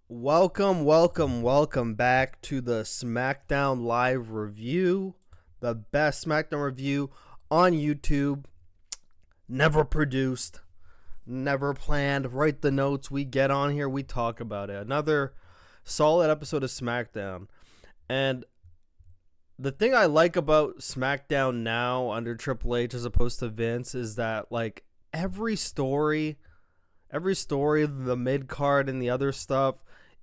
Welcome back to the SmackDown Live review, the best SmackDown review on YouTube. Never produced, never planned. Write the notes. We get on here, we talk about it. Another solid episode of SmackDown. And the thing I like about SmackDown now under Triple H as opposed to Vince is that like every story, the mid card and the other stuff,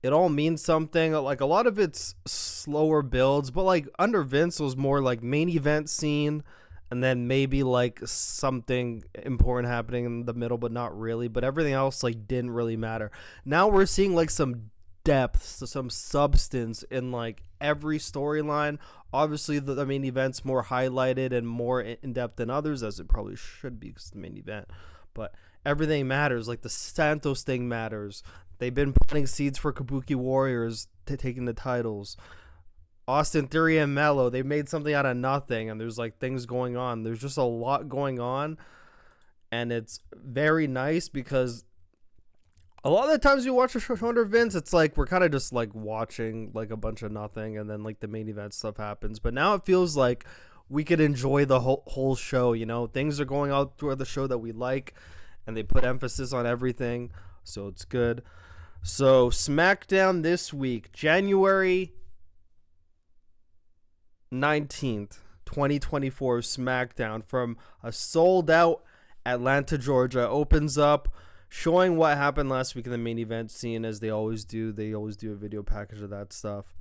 it all means something. Like a lot of it's slower builds, but like under Vince was more like main event scene and then maybe like something important happening in the middle, but not really. But everything else like didn't really matter. Now we're seeing like some depth, some substance in like every storyline. Obviously the main event's more highlighted and more in depth than others, as it probably should be because it's the main event. But everything matters. Like the Santos thing matters. They've been planting seeds for Kabuki Warriors taking the titles. Austin Theory and Mello, they made something out of nothing, and there's like things going on. There's just a lot going on, and it's very nice because a lot of the times you watch a show under Vince, it's like we're kind of just like watching like a bunch of nothing, and then like the main event stuff happens. But now it feels like we could enjoy the whole show. You know, things are going out throughout the show that we like, and they put emphasis on everything, so it's good. So SmackDown this week, January 19th, 2024, SmackDown from a sold out Atlanta, Georgia, opens up showing what happened last week in the main event scene, as they always do. They always do a video package of that stuff.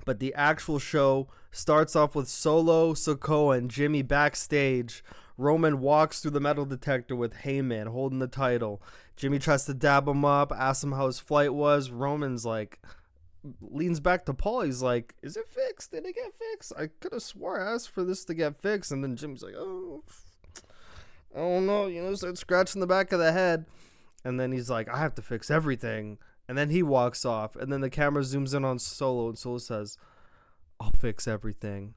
But the actual show starts off with Solo, Sikoa, and Jimmy backstage. Roman walks through the metal detector with Heyman holding the title. Jimmy tries to dab him up, asks him how his flight was. Roman's like, leans back to Paul. He's like, is it fixed? Did it get fixed? I could have swore I asked for this to get fixed. And then Jimmy's like, oh, I don't know. You know, start scratching the back of the head. And then he's like, I have to fix everything. And then he walks off. And then the camera zooms in on Solo. And Solo says, I'll fix everything.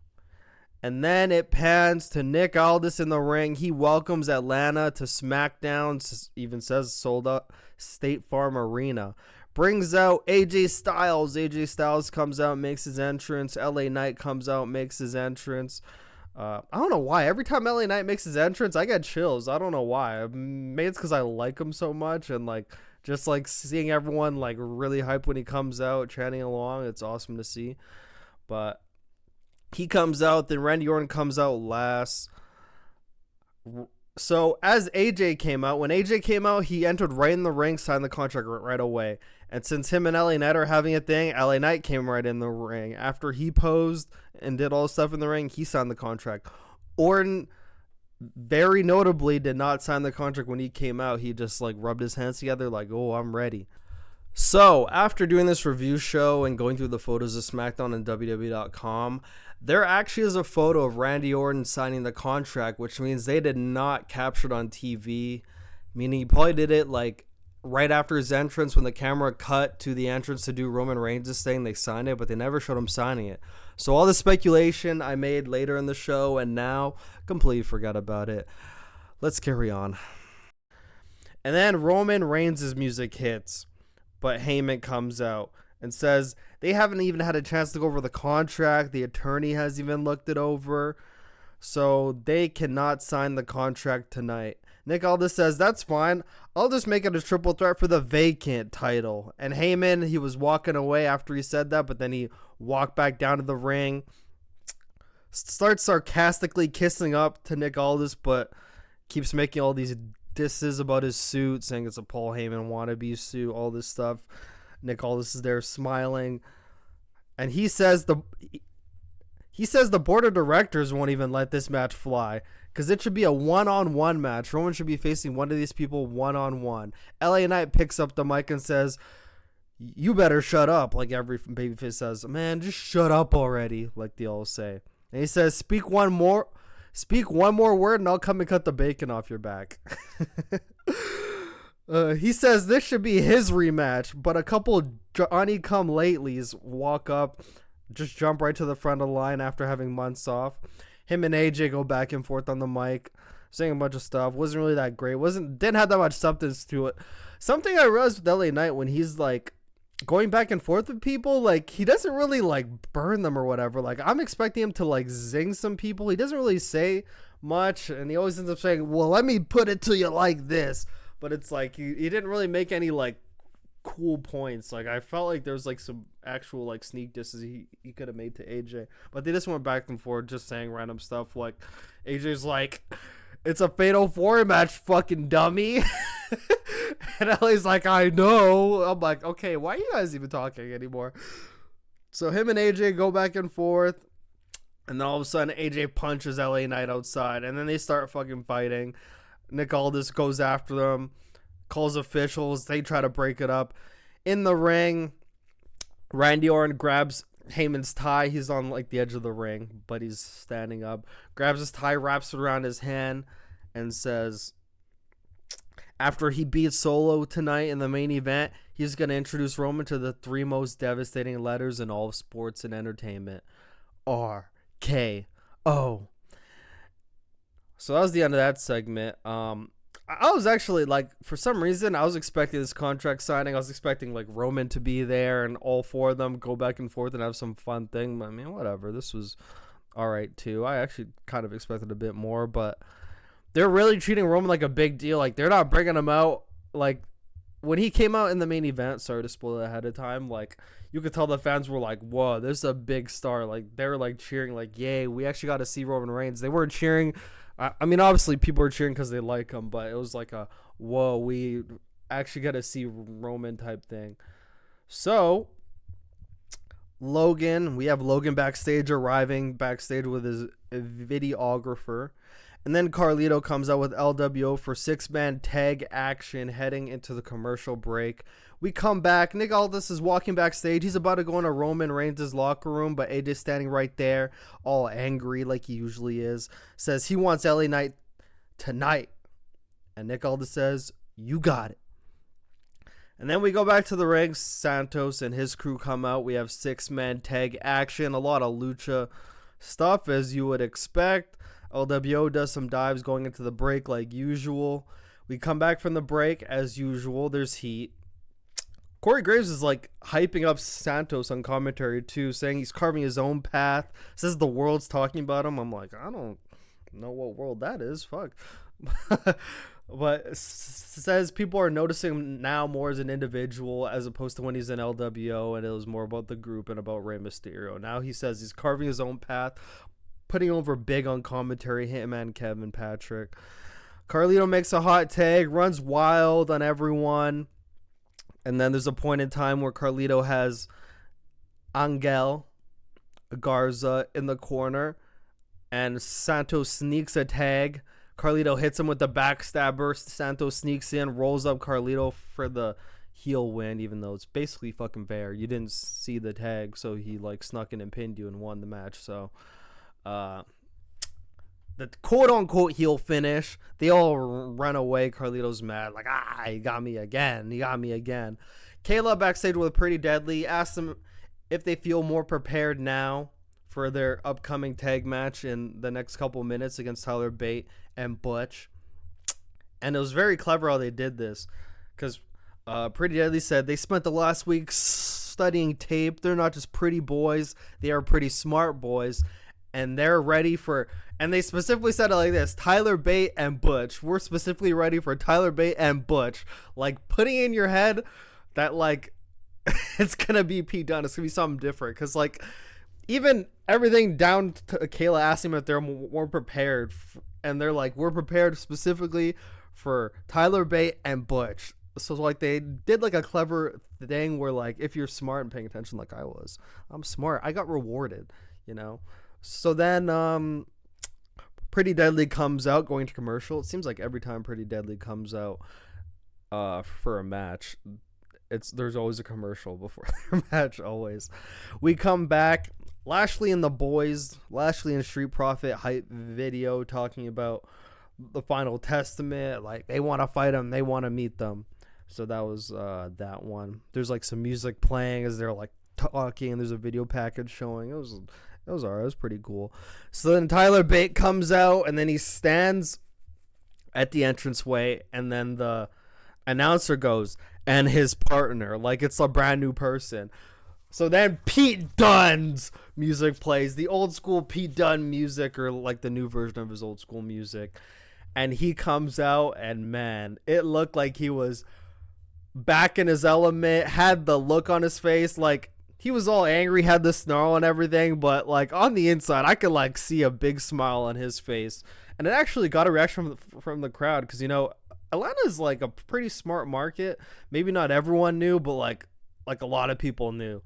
And then it pans to Nick Aldis in the ring. He welcomes Atlanta to SmackDown, even says sold out State Farm Arena. Brings out AJ Styles. AJ Styles comes out, makes his entrance. LA Knight comes out, makes his entrance. I don't know why. Every time LA Knight makes his entrance, I get chills. I don't know why. Maybe it's because I like him so much, and like just like seeing everyone like really hype when he comes out, chanting along. It's awesome to see. But he comes out, then Randy Orton comes out last. So as AJ came out, when AJ came out, he entered right in the ring, signed the contract right away. And since him and LA Knight are having a thing, LA Knight came right in the ring. After he posed and did all the stuff in the ring, he signed the contract. Orton, very notably, did not sign the contract when he came out. He just like rubbed his hands together like, oh, I'm ready. So after doing this review show and going through the photos of SmackDown and WWE.com, there actually is a photo of Randy Orton signing the contract, which means they did not capture it on TV, meaning he probably did it like right after his entrance when the camera cut to the entrance to do Roman Reigns' thing. They signed it, but they never showed him signing it. So all the speculation I made later in the show and now completely forgot about it. Let's carry on. And then Roman Reigns' music hits, but Heyman comes out and says they haven't even had a chance to go over the contract. The attorney hasn't even looked it over, so they cannot sign the contract tonight. Nick Aldis says, that's fine. I'll just make it a triple threat for the vacant title. And Heyman, he was walking away after he said that, but then he walked back down to the ring, starts sarcastically kissing up to Nick Aldis, but keeps making all these disses about his suit, saying it's a Paul Heyman wannabe suit, all this stuff. Nick Aldis is there smiling, and he says the board of directors won't even let this match fly because it should be a one-on-one match. Roman should be facing one of these people one-on-one. LA Knight picks up the mic and says, you better shut up, like every babyface says. Man, just shut up already, like they all say. And he says, speak one more word and I'll come and cut the bacon off your back. He says this should be his rematch, but a couple Johnny-come-latelys walk up, just jump right to the front of the line after having months off. Him and AJ go back and forth on the mic, saying a bunch of stuff. Wasn't really that great. Didn't have that much substance to it. Something I realized with LA Knight when he's like going back and forth with people, like, he doesn't really, like, burn them or whatever. Like, I'm expecting him to, like, zing some people. He doesn't really say much, and he always ends up saying, well, let me put it to you like this. But it's like, he didn't really make any, like, cool points. Like, I felt like there was, like, some actual, like, sneak disses he could have made to AJ. But they just went back and forth just saying random stuff. Like, AJ's like, it's a fatal 4 match, fucking dummy. And Ellie's like, I know. I'm like, okay, why are you guys even talking anymore? So him and AJ go back and forth. And then all of a sudden, AJ punches LA Knight outside. And then they start fucking fighting. Nick Aldis goes after them, calls officials. They try to break it up. In the ring, Randy Orton grabs Heyman's tie. He's on, like, the edge of the ring, but he's standing up. Grabs his tie, wraps it around his hand, and says, after he beats Solo tonight in the main event, he's going to introduce Roman to the 3 most devastating letters in all of sports and entertainment. RKO. So that was the end of that segment. I was actually, like, for some reason, I was expecting this contract signing. I was expecting, like, Roman to be there and all 4 of them go back and forth and have some fun thing. I mean, whatever. This was all right, too. I actually kind of expected a bit more, but they're really treating Roman like a big deal. Like, they're not bringing him out. Like, when he came out in the main event, sorry to spoil it ahead of time, like, you could tell the fans were like, whoa, this is a big star. Like, they were, like, cheering, like, yay, we actually got to see Roman Reigns. They weren't cheering. I mean, obviously, people are cheering because they like him, but it was like a, whoa, we actually got to see Roman type thing. So, Logan, we have Logan arriving backstage with his videographer. And then Carlito comes out with LWO for 6-man tag action heading into the commercial break. We come back. Nick Aldis is walking backstage. He's about to go into Roman Reigns' locker room, but AJ's standing right there, all angry like he usually is. Says he wants LA Knight tonight. And Nick Aldis says, you got it. And then we go back to the ring. Santos and his crew come out. We have 6-man tag action. A lot of lucha stuff, as you would expect. LWO does some dives going into the break like usual. We come back from the break as usual. There's heat. Corey Graves is, like, hyping up Santos on commentary too, saying he's carving his own path. Says the world's talking about him. I'm like, I don't know what world that is. Fuck. But says people are noticing him now more as an individual as opposed to when he's in LWO, and it was more about the group and about Rey Mysterio. Now he says he's carving his own path, putting over big on commentary, Hitman Kevin Patrick. Carlito makes a hot tag, runs wild on everyone. And then there's a point in time where Carlito has Angel Garza in the corner. And Santos sneaks a tag. Carlito hits him with the backstabber. Santos sneaks in, rolls up Carlito for the heel win, even though it's basically fucking fair. You didn't see the tag, so he, like, snuck in and pinned you and won the match. So the quote-unquote heel finish, they all run away. Carlito's mad, like, he got me again. Kayla backstage with Pretty Deadly asks them if they feel more prepared now for their upcoming tag match in the next couple minutes against Tyler Bate and Butch. And it was very clever how they did this, because Pretty Deadly said they spent the last week studying tape. They're not just pretty boys, they are pretty smart boys. And they're ready for, and they specifically said it like this, Tyler Bate and Butch. We're specifically ready for Tyler Bate and Butch. Like, putting in your head that, like, it's going to be Pete Dunne. It's going to be something different. Because, like, even everything down to Kayla asking them if they're more prepared. And they're like, we're prepared specifically for Tyler Bate and Butch. So, like, they did, like, a clever thing where, like, if you're smart and paying attention like I was, I'm smart. I got rewarded, you know? So then Pretty Deadly comes out going to commercial. It seems like every time Pretty Deadly comes out for a match, there's always a commercial before their match, always. We come back. Lashley and the boys, Lashley and Street Profit hype video talking about the Final Testament. Like, they want to fight them. They want to meet them. So that was that one. There's, like, some music playing as they're, like, talking, and there's a video package showing. It was alright. It was pretty cool. So then Tyler Bate comes out, and then he stands at the entranceway, and then the Announcer goes, and his partner, like it's a brand new person. So then Pete Dunne's music plays, the old school Pete Dunne music, or like the new version of his old school music. And he comes out, and man, it looked like he was back in his element, had the look on his face, like he was all angry, had the snarl and everything, but like on the inside, I could like see a big smile on his face. And it actually got a reaction from the crowd because, you know, Atlanta is like a pretty smart market. Maybe not everyone knew, but like a lot of people knew.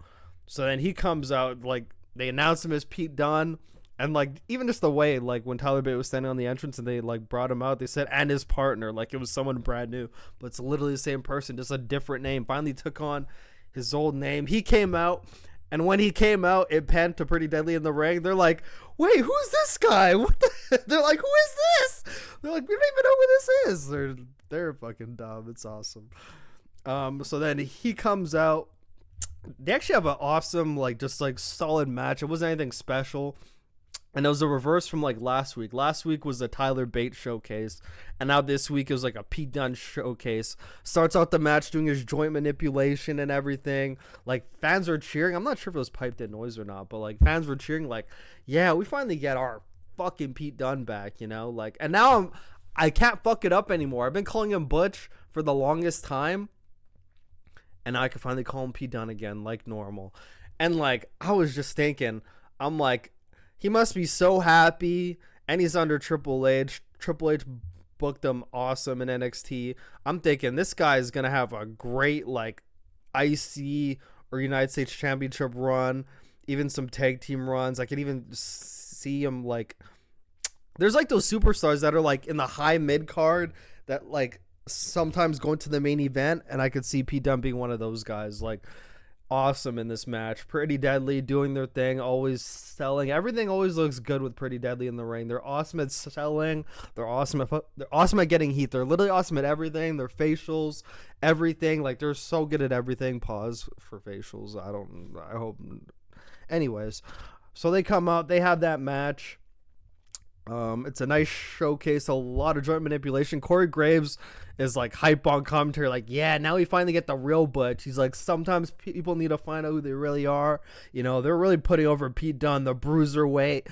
So then he comes out, like they announced him as Pete Dunne, and like even just the way, like when Tyler Bate was standing on the entrance and they like brought him out, they said and his partner, like it was someone brand new, but it's literally the same person, just a different name. Finally took on his old name. He came out, and when he came out, it panned to Pretty Deadly in the ring. They're like, "Wait, who's this guy? What the?" They're like, "Who is this?" They're like, "We don't even know who this is." They're fucking dumb. It's awesome. So then he comes out. They actually have an awesome, like, just like solid match. It wasn't anything special. And it was a reverse from like last week. Last week was a Tyler Bate showcase. And now this week it was like a Pete Dunne showcase. Starts out the match doing his joint manipulation and everything. Like fans are cheering. I'm not sure if it was piped in noise or not, but like fans were cheering like, yeah, we finally get our fucking Pete Dunne back, you know? Like, and now I can't fuck it up anymore. I've been calling him Butch for the longest time. And now I can finally call him Pete Dunne again, like normal. And like, I was just thinking, I'm like, he must be so happy, and he's under Triple H. Triple H booked him awesome in NXT. I'm thinking this guy is gonna have a great like IC or United States Championship run, even some tag team runs. I could even see him like. There's like those superstars that are like in the high mid card that like sometimes go into the main event, and I could see Pete Dunne being one of those guys. Like, awesome in this match. Pretty Deadly doing their thing, always selling. Everything always looks good with Pretty Deadly in the ring. They're awesome at selling. They're awesome at getting heat. They're literally awesome at everything. Their facials, everything. Like, they're so good at everything. Pause for facials. I hope. Anyways, so they come out. They have that match. It's a nice showcase, a lot of joint manipulation. Corey Graves is like hype on commentary, like, yeah, now we finally get the real Butch. He's like, sometimes people need to find out who they really are. You know, they're really putting over Pete Dunne, the bruiserweight.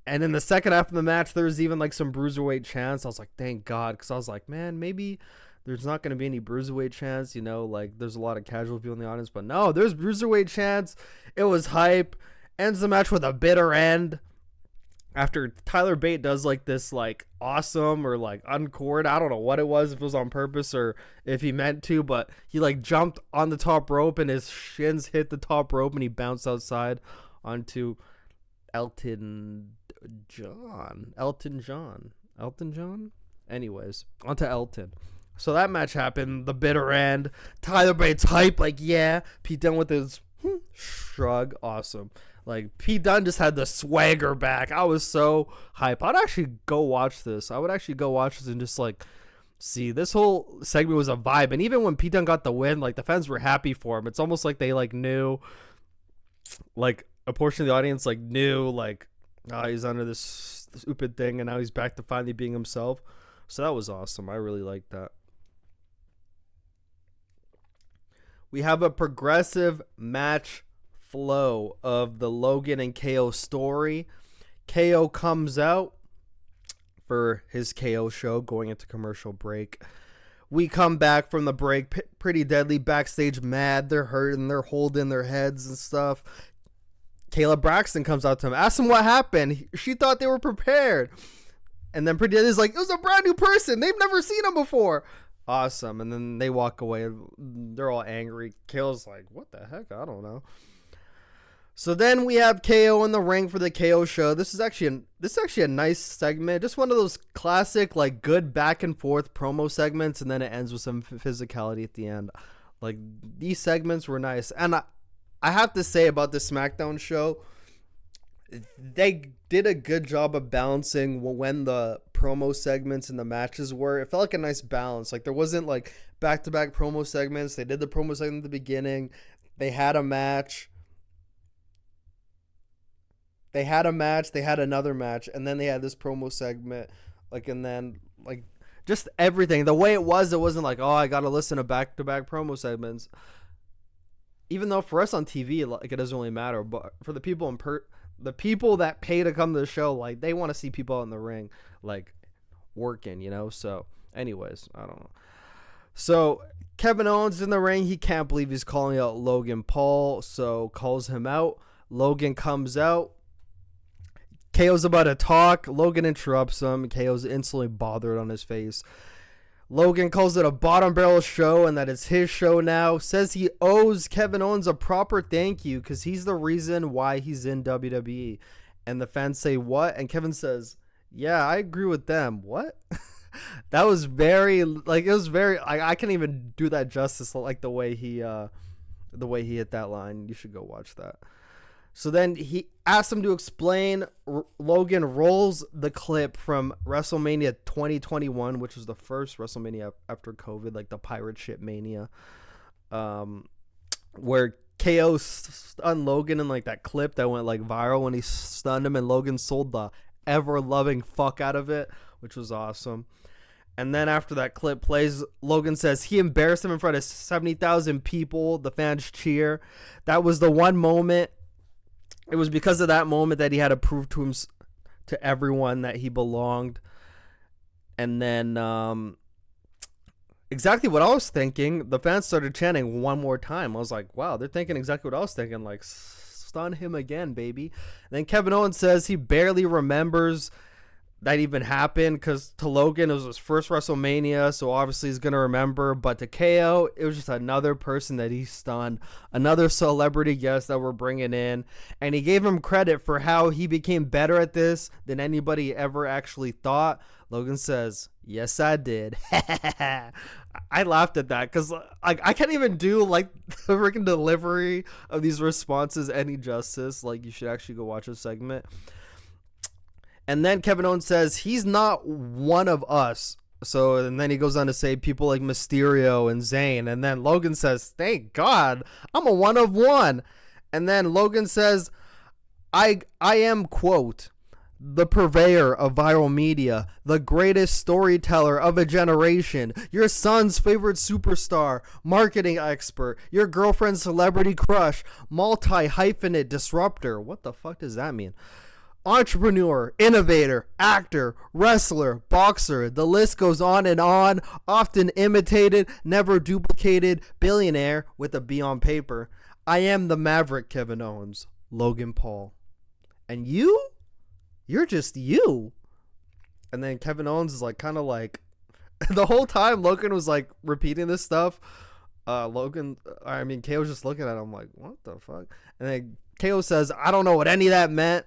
And in the second half of the match, there was even like some bruiserweight chants. I was like, thank God, because I was like, man, maybe there's not going to be any bruiserweight chants. You know, like there's a lot of casual people in the audience, but no, there's bruiserweight chants. It was hype. Ends the match with a bitter end. After Tyler Bate does like this like awesome or like uncord, I don't know what it was, if it was on purpose or if he meant to, but he like jumped on the top rope and his shins hit the top rope and he bounced outside onto Elton John. Anyways, onto Elton. So that match happened, the bitter end. Tyler Bate's hype, like, yeah. Pete Dunne with his shrug, awesome. Like, Pete Dunne just had the swagger back. I was so hype. I'd actually go watch this. I would actually go watch this and just, like, see. This whole segment was a vibe. And even when Pete Dunne got the win, like, the fans were happy for him. It's almost like they, like, knew, like, a portion of the audience, like, knew, like, oh, he's under this stupid thing, and now he's back to finally being himself. So that was awesome. I really liked that. We have a progressive match flow of the Logan and KO story. KO comes out for his KO show, going into commercial break. We come back from the break, Pretty Deadly backstage mad. They're hurting, they're holding their heads and stuff. Kayla Braxton comes out to him, asks him what happened. She thought they were prepared. And then Pretty Deadly's like, it was a brand new person. They've never seen him before. Awesome. And then they walk away. They're all angry. Kayla's like, what the heck? I don't know. So then we have KO in the ring for the KO show. This is actually a nice segment. Just one of those classic, like, good back and forth promo segments, and then it ends with some physicality at the end. Like, these segments were nice. And I have to say about the SmackDown show, they did a good job of balancing when the promo segments and the matches were. It felt like a nice balance. Like, there wasn't, like, back-to-back promo segments. They did the promo segment at the beginning. They had a match. They had another match, and then they had this promo segment, like, and then, like, just everything. The way it wasn't like, oh, I gotta listen to back-to-back promo segments. Even though for us on TV, like, it doesn't really matter, but for the people the people that pay to come to the show, like, they want to see people out in the ring, like, working, you know. So, anyways, I don't know. So Kevin Owens in the ring. He can't believe he's calling out Logan Paul, so calls him out. Logan comes out. KO's about to talk. Logan interrupts him. KO's instantly bothered on his face. Logan calls it a bottom barrel show and that it's his show now. Says he owes Kevin Owens a proper thank you because he's the reason why he's in WWE. And the fans say, what? And Kevin says, yeah, I agree with them. What? That was very, like, it was very, I can't even do that justice, like the way he hit that line. You should go watch that. So then he asks him to explain. Logan rolls the clip from WrestleMania 2021, which was the first WrestleMania after COVID, like the pirate ship mania, where KO stunned Logan in like that clip that went like viral when he stunned him, and Logan sold the ever-loving fuck out of it, which was awesome. And then after that clip plays, Logan says he embarrassed him in front of 70,000 people. The fans cheer. That was the one moment. It was because of that moment that he had to prove to everyone that he belonged. And then exactly what I was thinking, the fans started chanting one more time. I was like, wow, they're thinking exactly what I was thinking. Like, stun him again, baby. And then Kevin Owens says he barely remembers that even happened because to Logan it was his first WrestleMania, so obviously he's gonna remember. But to KO, it was just another person that he stunned, another celebrity guest that we're bringing in, and he gave him credit for how he became better at this than anybody ever actually thought. Logan says, "Yes, I did." I laughed at that because I can't even do like the freaking delivery of these responses any justice. Like, you should actually go watch a segment. And then Kevin Owens says he's not one of us. So, and then he goes on to say people like Mysterio and Zayn. And then Logan says, thank God, I'm a one of one. And then Logan says, I am, quote, the purveyor of viral media, the greatest storyteller of a generation, your son's favorite superstar, marketing expert, your girlfriend's celebrity crush, multi-hyphenate disruptor. What the fuck does that mean? Entrepreneur, innovator, actor, wrestler, boxer, the list goes on, often imitated, never duplicated, billionaire with a B on paper. I am the Maverick Kevin Owens, Logan Paul. And you? You're just you. And then Kevin Owens is like, kind of like, the whole time Logan was like repeating this stuff. KO was just looking at him like, what the fuck? And then KO says, I don't know what any of that meant.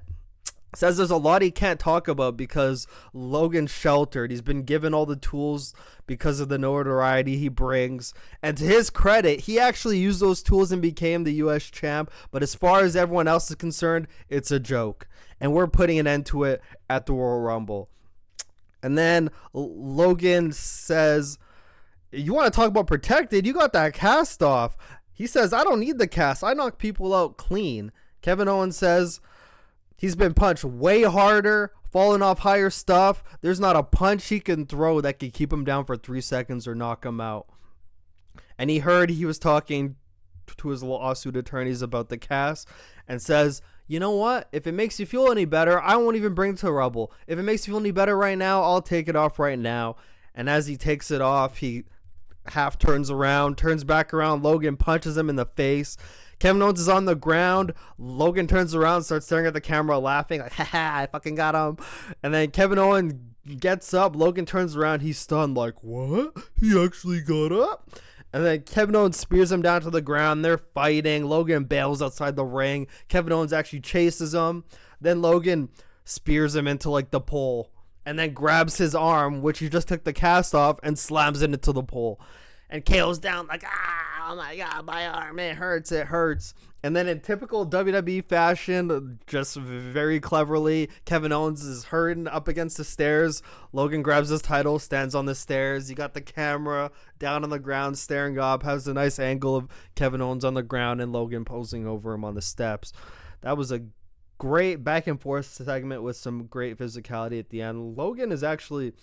Says there's a lot he can't talk about because Logan's sheltered. He's been given all the tools because of the notoriety he brings. And to his credit, he actually used those tools and became the U.S. champ. But as far as everyone else is concerned, it's a joke. And we're putting an end to it at the Royal Rumble. And then Logan says, you want to talk about protected? You got that cast off. He says, I don't need the cast. I knock people out clean. Kevin Owens says, he's been punched way harder, falling off higher stuff. There's not a punch he can throw that could keep him down for 3 seconds or knock him out. And he heard he was talking to his lawsuit attorneys about the cast and says, you know what? If it makes you feel any better, I won't even bring it to Rumble. If it makes you feel any better right now, I'll take it off right now. And as he takes it off, he half turns around, turns back around. Logan punches him in the face. Kevin Owens is on the ground. Logan turns around, starts staring at the camera, laughing like, haha, I fucking got him. And then Kevin Owens gets up. Logan turns around. He's stunned like, what? He actually got up? And then Kevin Owens spears him down to the ground. They're fighting. Logan bails outside the ring. Kevin Owens actually chases him. Then Logan spears him into like the pole and then grabs his arm, which he just took the cast off, and slams it into the pole. And KO's down like, oh my God, my arm, it hurts. And then in typical WWE fashion, just very cleverly, Kevin Owens is hurting up against the stairs. Logan grabs his title, stands on the stairs. You got the camera down on the ground, staring up, has a nice angle of Kevin Owens on the ground and Logan posing over him on the steps. That was a great back and forth segment with some great physicality at the end. Logan is actually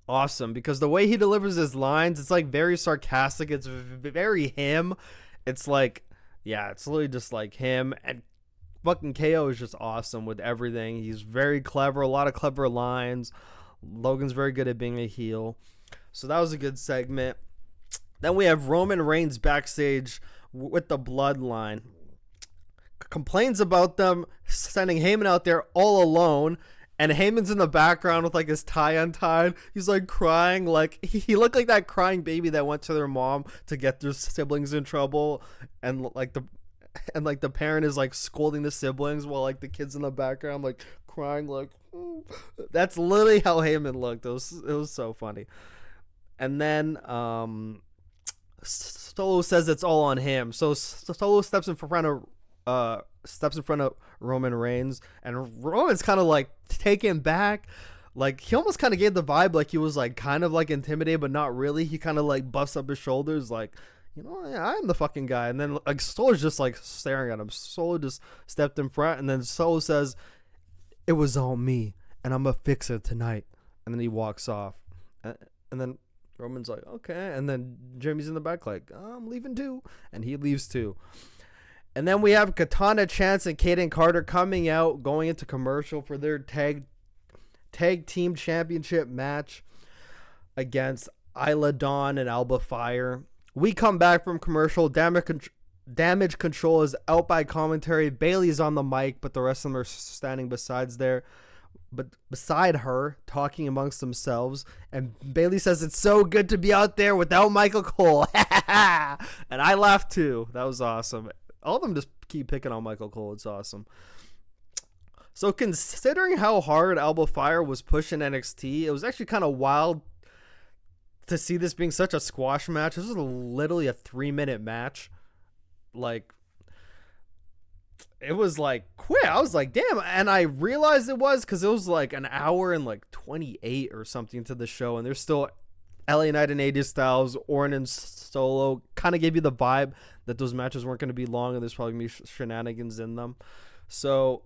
awesome because the way he delivers his lines, it's like very sarcastic. It's very him. It's like, yeah, it's literally just like him. And fucking KO is just awesome with everything. He's very clever, a lot of clever lines. Logan's very good at being a heel. So that was a good segment. Then we have Roman Reigns backstage with the Bloodline. Complains about them sending Heyman out there all alone. And Heyman's in the background with like his tie untied. He's like crying. Like he looked like that crying baby that went to their mom to get their siblings in trouble. And like the parent is like scolding the siblings while like the kids in the background like crying like that's literally how Heyman looked. It was so funny. And then Solo says it's all on him. So Solo steps in front of Roman Reigns, and Roman's kind of like taken back. Like he almost kind of gave the vibe like he was like kind of like intimidated, but not really. He kind of like buffs up his shoulders like, you know, yeah, I'm the fucking guy. And then like Solo's just like staring at him. Solo just stepped in front, and then Solo says, "It was all me, and I'm gonna fix it tonight." And then he walks off, and then Roman's like, "Okay," and then Jimmy's in the back like, "I'm leaving too," and he leaves too. And then we have Katana Chance and Kaden Carter coming out, going into commercial for their tag team championship match against Isla Dawn and Alba Fire. We come back from commercial. Damage Control is out by commentary. Bailey's on the mic, but the rest of them are standing beside her, talking amongst themselves. And Bailey says it's so good to be out there without Michael Cole. And I laughed too. That was awesome. All of them just keep picking on Michael Cole. It's awesome. So considering how hard Alba Fire was pushing NXT, it was actually kind of wild to see this being such a squash match. This was literally a 3-minute match. Like, it was like quick. I was like, damn. And I realized it was because it was like an hour and like 28 or something to the show. And there's still LA Knight and AJ Styles, Orton and Solo. Kind of gave you the vibe that those matches weren't going to be long and there's probably going to be shenanigans in them. So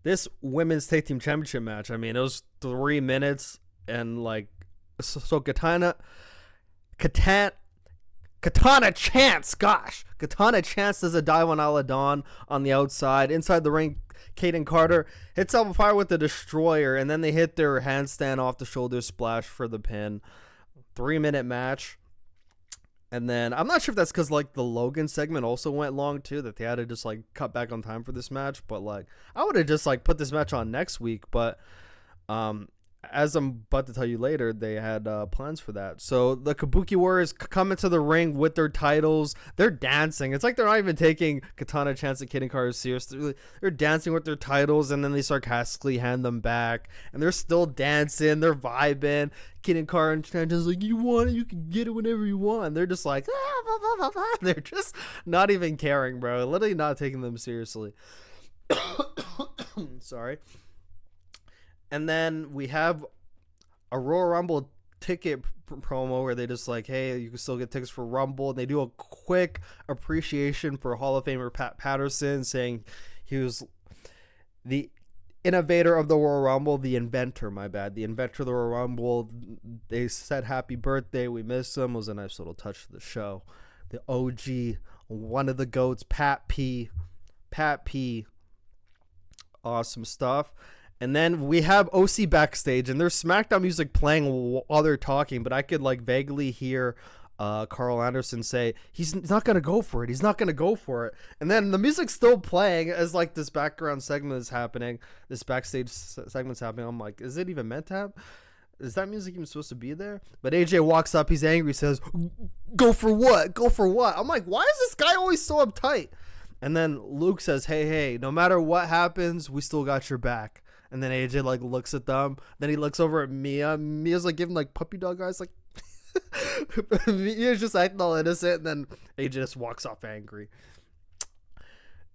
this women's tag team championship match, I mean, it was 3 minutes and like, so Katana Chance does a dive on Isla Dawn on the outside. Inside the ring, Kaden Carter hits Alba Fire with the Destroyer, and then they hit their handstand off the shoulder splash for the pin. 3-minute match. And then I'm not sure if that's because like the Logan segment also went long too, that they had to just like cut back on time for this match. But like I would have just like put this match on next week, but as I'm about to tell you later, they had plans for that. So the Kabuki Warriors come into the ring with their titles. They're dancing. It's like they're not even taking Katana Chance and Kaden Carter seriously. They're dancing with their titles, and then they sarcastically hand them back. And they're still dancing. They're vibing. Kaden Carter and Chance is like, you want it, you can get it whenever you want. And they're just like, ah, blah, blah, blah, blah. They're just not even caring, bro. Literally not taking them seriously. Sorry. And then we have a Royal Rumble ticket promo where they just like, hey, you can still get tickets for Rumble. And they do a quick appreciation for Hall of Famer Pat Patterson, saying he was the innovator of the Royal Rumble, the inventor of the Royal Rumble. They said happy birthday. We miss him. It was a nice little touch to the show. The OG, one of the GOATs, Pat P. Awesome stuff. And then we have OC backstage, and there's SmackDown music playing while they're talking, but I could like vaguely hear Carl Anderson say, he's not going to go for it. He's not going to go for it. And then the music's still playing as like this background segment is happening. This backstage segment's happening. I'm like, is it even meant to have? Is that music even supposed to be there? But AJ walks up. He's angry. Says, go for what? Go for what? I'm like, why is this guy always so uptight? And then Luke says, hey, no matter what happens, we still got your back. And then AJ like looks at them. Then he looks over at Mia. Mia's like giving like puppy dog eyes, like Mia's just acting all innocent. And then AJ just walks off angry.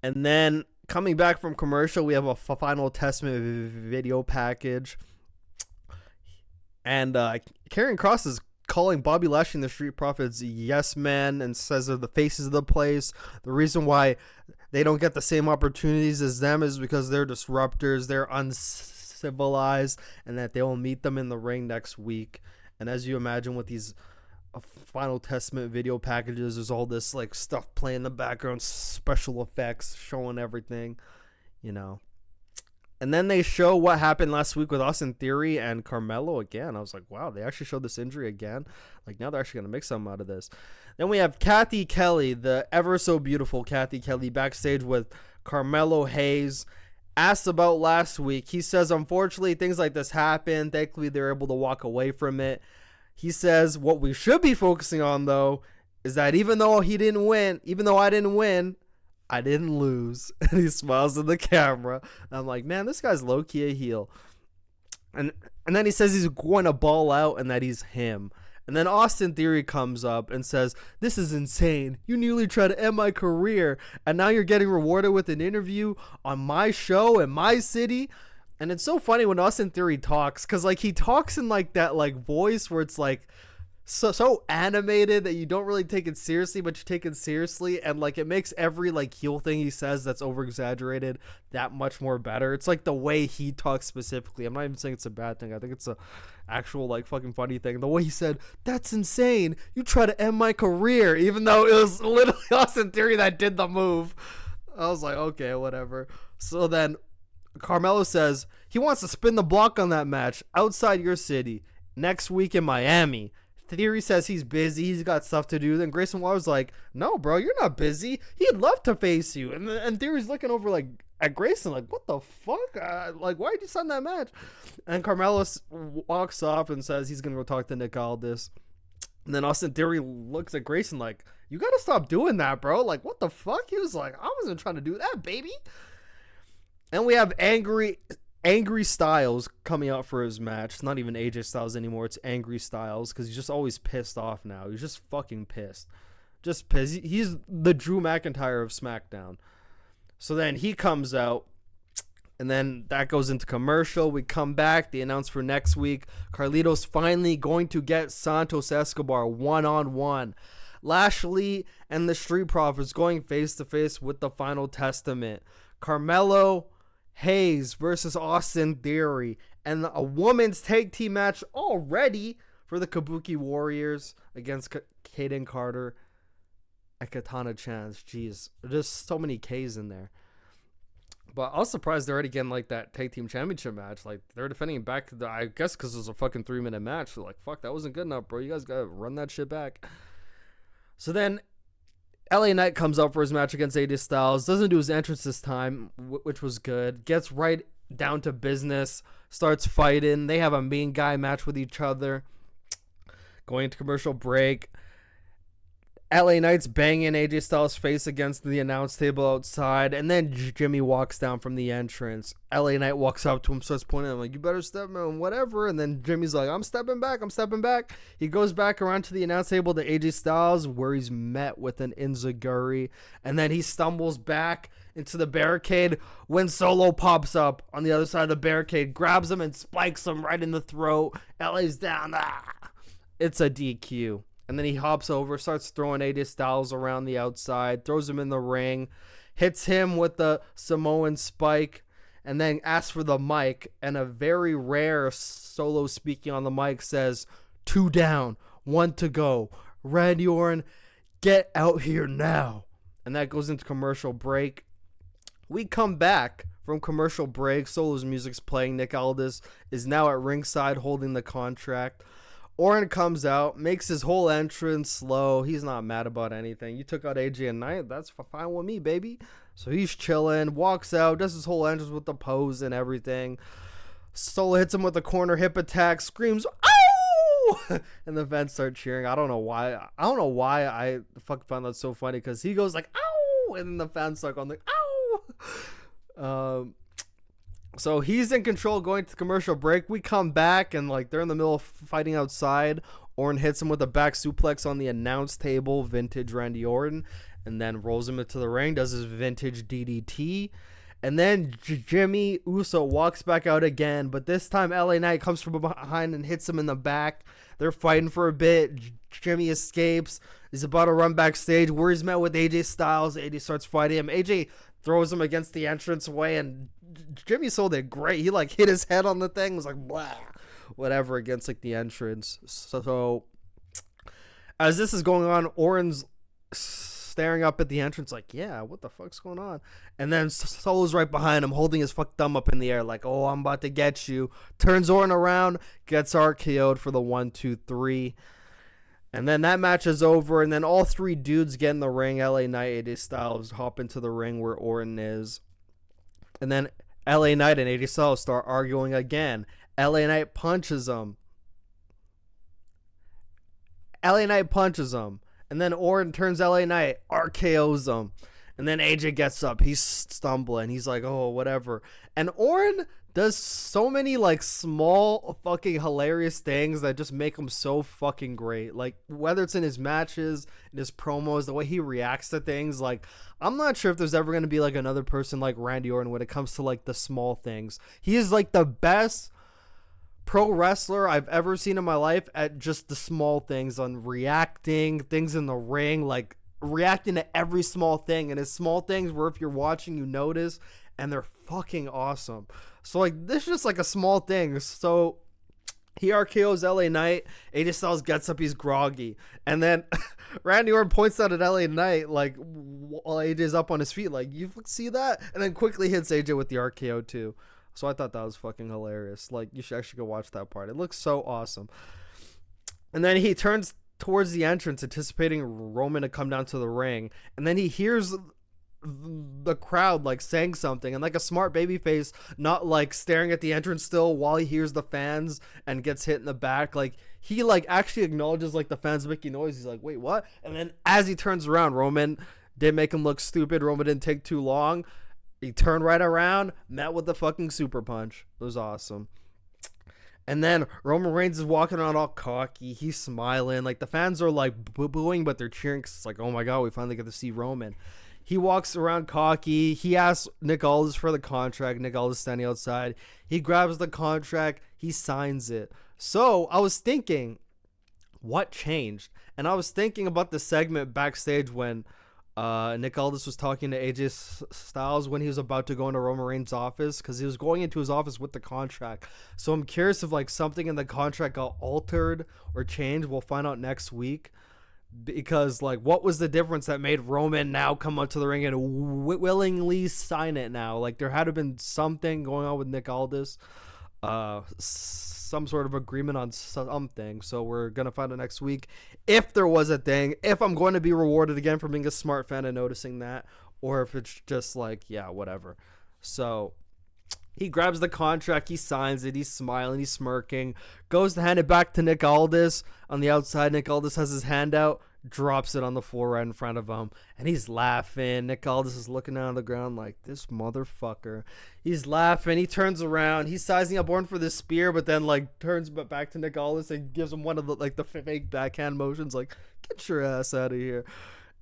And then coming back from commercial, we have a Final Testament video package. And Karrion Kross is calling Bobby Lashley and the Street Profits yes men, and says they're the faces of the place. The reason why they don't get the same opportunities as them is because they're disruptors. They're civilized, and that they will meet them in the ring next week. And as you imagine with these Final Testament video packages, there's all this like stuff playing in the background, special effects showing everything, you know. And then they show what happened last week with Austin Theory and Carmelo again. I was like, wow, they actually showed this injury again. Like, now they're actually going to make something out of this. Then we have Kathy Kelly, the ever so beautiful Kathy Kelly, backstage with Carmelo Hayes. Asked about last week. He says, unfortunately, things like this happen. Thankfully, they're able to walk away from it. He says, what we should be focusing on, though, is that even though I didn't win, I didn't lose. And he smiles in the camera. And I'm like, man, this guy's low-key a heel. And then he says he's going to ball out and that he's him. And then Austin Theory comes up and says, this is insane. You nearly tried to end my career. And now you're getting rewarded with an interview on my show in my city. And it's so funny when Austin Theory talks. Because like he talks in like that like voice where it's like so animated that you don't really take it seriously, but you take it seriously, and like it makes every like heel thing he says that's over exaggerated that much more better. It's like the way he talks specifically. I'm not even saying it's a bad thing. I think it's a actual like fucking funny thing. The way he said, that's insane, you try to end my career, even though it was literally Austin Theory that did the move. I was like, okay, whatever. So then Carmelo says he wants to spin the block on that match outside your city next week in Miami. Theory says he's busy, he's got stuff to do. Then Grayson Waller's like, no, bro, you're not busy. He'd love to face you. And Theory's looking over like at Grayson like, what the fuck? Like, why did you sign that match? And Carmelo walks off and says he's going to go talk to Nick Aldis. And then Austin Theory looks at Grayson like, you got to stop doing that, bro. Like, what the fuck? He was like, I wasn't trying to do that, baby. And we have Angry Styles coming out for his match. It's not even AJ Styles anymore. It's Angry Styles because he's just always pissed off now. He's just fucking pissed. Just pissed. He's the Drew McIntyre of SmackDown. So then he comes out, and then that goes into commercial. We come back. They announce for next week, Carlito's finally going to get Santos Escobar one-on-one. Lashley and the Street Profits going face-to-face with the Final Testament. Carmelo Hayes versus Austin Theory, and a women's tag team match already for the Kabuki Warriors against Kaden Carter and Katana Chance. Jeez, there's so many K's in there. But I was surprised they're already getting like that tag team championship match. Like they're defending back to I guess because it was a fucking 3-minute match. So like, fuck, that wasn't good enough, bro. You guys gotta run that shit back. So then LA Knight comes up for his match against AJ Styles. Doesn't do his entrance this time, which was good. Gets right down to business. Starts fighting. They have a mean guy match with each other. Going into commercial break. LA Knight's banging AJ Styles' face against the announce table outside. And then Jimmy walks down from the entrance. LA Knight walks up to him, starts pointing at him like, you better step in, whatever. And then Jimmy's like, I'm stepping back. He goes back around to the announce table to AJ Styles, where he's met with an enziguri. And then he stumbles back into the barricade when Solo pops up on the other side of the barricade, grabs him and spikes him right in the throat. LA's down. It's a DQ. And then he hops over, starts throwing AJ Styles around the outside, throws him in the ring, hits him with the Samoan spike, and then asks for the mic. And a very rare Solo speaking on the mic says, 2 down, 1 to go. Randy Orton, get out here now. And that goes into commercial break. We come back from commercial break. Solo's music's playing. Nick Aldis is now at ringside holding the contract. Orton comes out, makes his whole entrance slow. He's not mad about anything. You took out AJ and Knight. That's fine with me, baby. So he's chilling, walks out, does his whole entrance with the pose and everything. Solo hits him with a corner hip attack, screams, "Ow!" And the fans start cheering. I don't know why I fucking found that so funny, because he goes like, "Ow!" And then the fans start going like, "Ow!" So he's in control going to commercial break. We come back and like they're in the middle of fighting outside. Orton hits him with a back suplex on the announce table, vintage Randy Orton, and then rolls him into the ring, does his vintage DDT. And then Jimmy Uso walks back out again, but this time LA Knight comes from behind and hits him in the back. They're fighting for a bit. Jimmy escapes. He's about to run backstage where he's met with AJ Styles. AJ starts fighting him. AJ throws him against the entranceway, and Jimmy sold it great. He like hit his head on the thing, was like blah, whatever, against like the entrance. So as this is going on, Orton's staring up at the entrance like, yeah, what the fuck's going on? And then Solo's right behind him holding his fuck thumb up in the air like, oh, I'm about to get you. Turns Orton around, gets RKO'd for the 1, 2, 3. And then that match is over, and then all three dudes get in the ring. LA Knight, AJ Styles hop into the ring where Orton is. And then LA Knight and AJ Styles start arguing again. LA Knight punches him. LA Knight punches him. And then Orton turns LA Knight, RKO's him. And then AJ gets up. He's stumbling. He's like, oh, whatever. And Orton does so many like small fucking hilarious things that just make him so fucking great. Like whether it's in his matches, in his promos, the way he reacts to things. Like I'm not sure if there's ever going to be like another person like Randy Orton when it comes to like the small things. He is like the best pro wrestler I've ever seen in my life at just the small things, on reacting things in the ring, like reacting to every small thing. And it's small things where if you're watching you notice, and they're fucking awesome. So like this is just like a small thing. So he RKO's LA Knight. AJ Styles gets up, he's groggy, and then Randy Orton points out at LA Knight like while AJ's up on his feet, like, you see that? And then quickly hits AJ with the RKO too. So I thought that was fucking hilarious. Like, you should actually go watch that part. It looks so awesome. And then he turns towards the entrance, anticipating Roman to come down to the ring. And then he hears the crowd like saying something, and like a smart babyface, not like staring at the entrance still while he hears the fans and gets hit in the back. Like he like actually acknowledges like the fans making noise. He's like, wait, what? And then as he turns around, Roman didn't make him look stupid. Roman didn't take too long. He turned right around, met with the fucking super punch. It was awesome. And then Roman Reigns is walking around all cocky. He's smiling. Like the fans are like booing, but they're cheering because it's like, oh my God, we finally get to see Roman. He walks around cocky. He asks Nick Aldis for the contract. Nick Aldis standing outside. He grabs the contract. He signs it. So I was thinking, what changed? And I was thinking about the segment backstage when Nick Aldis was talking to AJ Styles when he was about to go into Roman Reigns' office, because he was going into his office with the contract. So I'm curious if like something in the contract got altered or changed. We'll find out next week. Because like, what was the difference that made Roman now come up to the ring and willingly sign it now? Like there had to have been something going on with Nick Aldis, some sort of agreement on something. So we're gonna find out next week if there was a thing, if I'm going to be rewarded again for being a smart fan and noticing that, or if it's just like, yeah, whatever. So he grabs the contract, he signs it, he's smiling, he's smirking, goes to hand it back to Nick Aldis. On the outside, Nick Aldis has his hand out, drops it on the floor right in front of him, and he's laughing. Nick Aldis is looking down on the ground like, this motherfucker. He's laughing, he turns around, he's sizing up Orton for the spear, but then like turns back to Nick Aldis and gives him one of the like the fake backhand motions, like, get your ass out of here.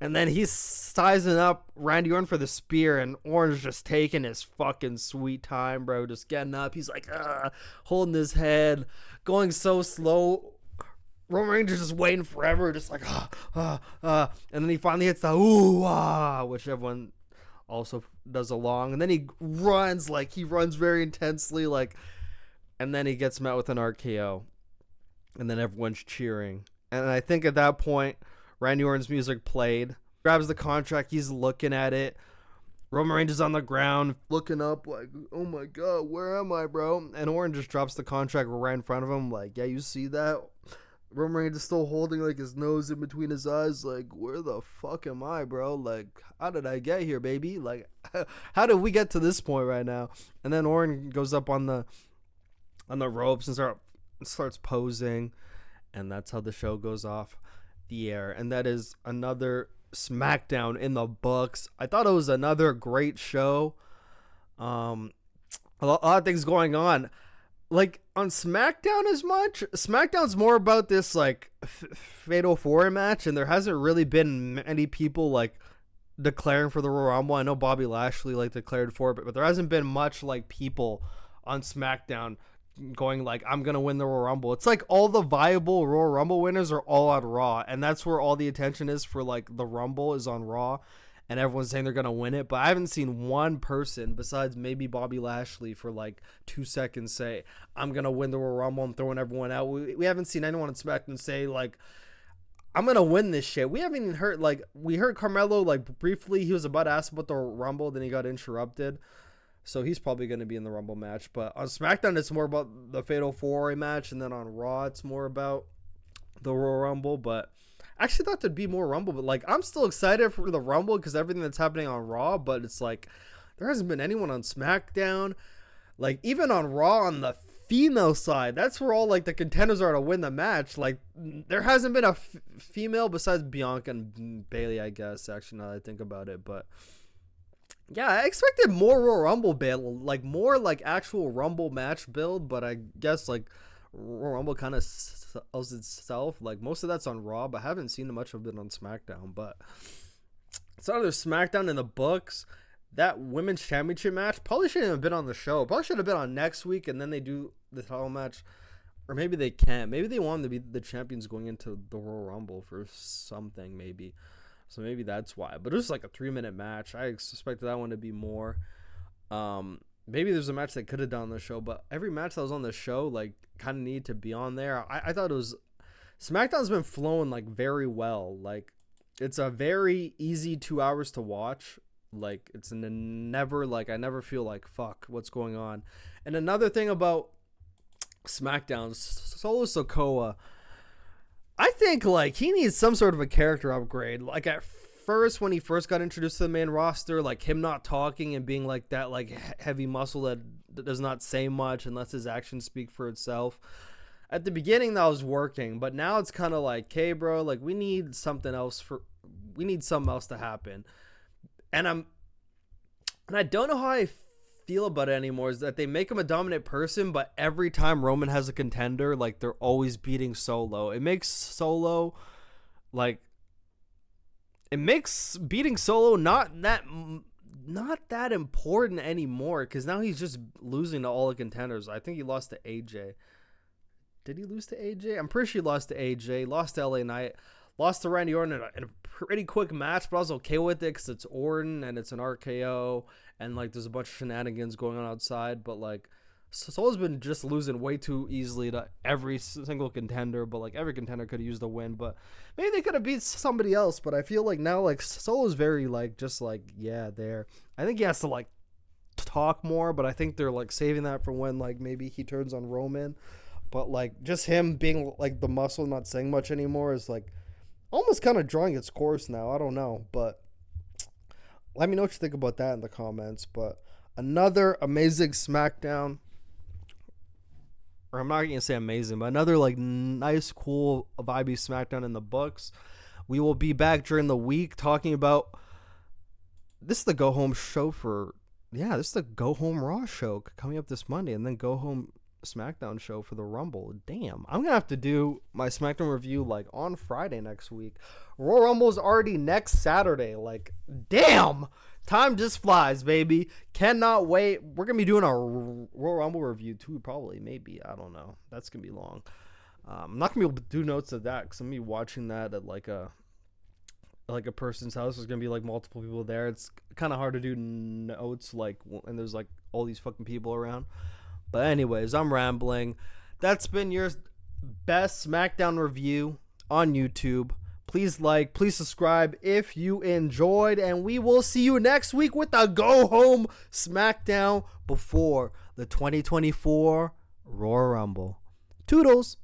And then he's sizing up Randy Orton for the spear, and Orton's just taking his fucking sweet time, bro. Just getting up. He's like, holding his head, going so slow. Roman Reigns is just waiting forever, just like, and then he finally hits the ooh, which everyone also does along. And then he runs very intensely, like, and then he gets met with an RKO. And then everyone's cheering. And I think at that point, Randy Orton's music played. Grabs the contract. He's looking at it. Roman Reigns is on the ground, looking up like, oh my God, where am I, bro? And Orton just drops the contract right in front of him. Like, yeah, you see that? Roman Reigns is still holding like his nose in between his eyes. Like, where the fuck am I, bro? Like, how did I get here, baby? Like, how did we get to this point right now? And then Orton goes up on the ropes and starts posing. And that's how the show goes off the air. And that is another SmackDown in the books. I thought it was another great show. A lot of things going on. Like on SmackDown as much. SmackDown's more about this like Fatal 4 match, and there hasn't really been many people like declaring for the Royal Rumble. I know Bobby Lashley like declared for it, but there hasn't been much like people on SmackDown going like, I'm gonna win the Royal Rumble. It's like all the viable Royal Rumble winners are all on Raw, and that's where all the attention is for like the Rumble is on Raw, and everyone's saying they're gonna win it. But I haven't seen one person besides maybe Bobby Lashley for like 2 seconds say, I'm gonna win the Royal Rumble. I'm throwing everyone out. We haven't seen anyone on SmackDown say like, I'm gonna win this shit. We haven't even heard, like, we heard Carmelo like briefly. He was about to ask about the Rumble, then he got interrupted. So he's probably going to be in the Rumble match. But on SmackDown, it's more about the Fatal 4-Way match. And then on Raw, it's more about the Royal Rumble. But I actually thought there'd be more Rumble. But, like, I'm still excited for the Rumble because everything that's happening on Raw. But it's like, there hasn't been anyone on SmackDown. Like, even on Raw on the female side, that's where all, like, the contenders are to win the match. Like, there hasn't been a female besides Bianca and Bayley, I guess, actually, now that I think about it. But yeah, I expected more Royal Rumble build, like more like actual Rumble match build, but I guess like Royal Rumble kind of sells itself. Like most of that's on Raw, but I haven't seen much of it on SmackDown. But it's another SmackDown in the books. That women's championship match probably shouldn't have been on the show. Probably should have been on next week, and then they do the title match, or maybe they can't. Maybe they want them to be the champions going into the Royal Rumble for something, maybe. So maybe that's why. But it was like a 3-minute match. I expected that one to be more. Maybe there's a match they could have done on the show, but every match that was on the show like kind of needed to be on there. I thought it was SmackDown's been flowing like very well. Like it's a very easy 2 hours to watch. Like it's never like I never feel like fuck what's going on. And another thing about SmackDown, Solo Sikoa, I think like he needs some sort of a character upgrade. Like at first, when he first got introduced to the main roster, like him not talking and being like that like heavy muscle that does not say much and lets his actions speak for itself. At the beginning that was working, but now it's kind of like, hey bro, like we need something else to happen. And I don't know how I feel about it anymore, is that they make him a dominant person, but every time Roman has a contender, like they're always beating Solo. It makes Solo like beating Solo not that important anymore, because now he's just losing to all the contenders. I think he lost to AJ. Did he lose to AJ? I'm pretty sure he lost to AJ, lost to LA Knight, lost to Randy Orton in a pretty quick match, but I was okay with it because it's Orton and it's an RKO and like there's a bunch of shenanigans going on outside. But like Solo's been just losing way too easily to every single contender, but like every contender could have used a win, but maybe they could have beat somebody else. But I feel like now like Solo's very like just like there. I think he has to like talk more, but I think they're like saving that for when like maybe he turns on Roman. But like just him being like the muscle, not saying much anymore, is like almost kind of drawing its course now. I don't know, but let me know what you think about that in the comments. But another amazing SmackDown, or I'm not gonna say amazing, but another like nice, cool, vibey SmackDown in the books. We will be back during the week talking about this is the go home show this is the go home Raw show coming up this Monday, and then go home SmackDown show for the Rumble. Damn, I'm gonna have to do my SmackDown review like on Friday next week. Royal Rumble is already next Saturday. Like, damn, time just flies, baby. Cannot wait. We're gonna be doing a Royal Rumble review too, probably, maybe. I don't know. That's gonna be long. I'm not gonna be able to do notes of that because I'm gonna be watching that at like a person's house. There's gonna be like multiple people there. It's kind of hard to do notes like, and there's like all these fucking people around. But anyways, I'm rambling. That's been your best SmackDown review on YouTube. Please like, please subscribe if you enjoyed, and we will see you next week with the go home SmackDown before the 2024 Royal Rumble. Toodles.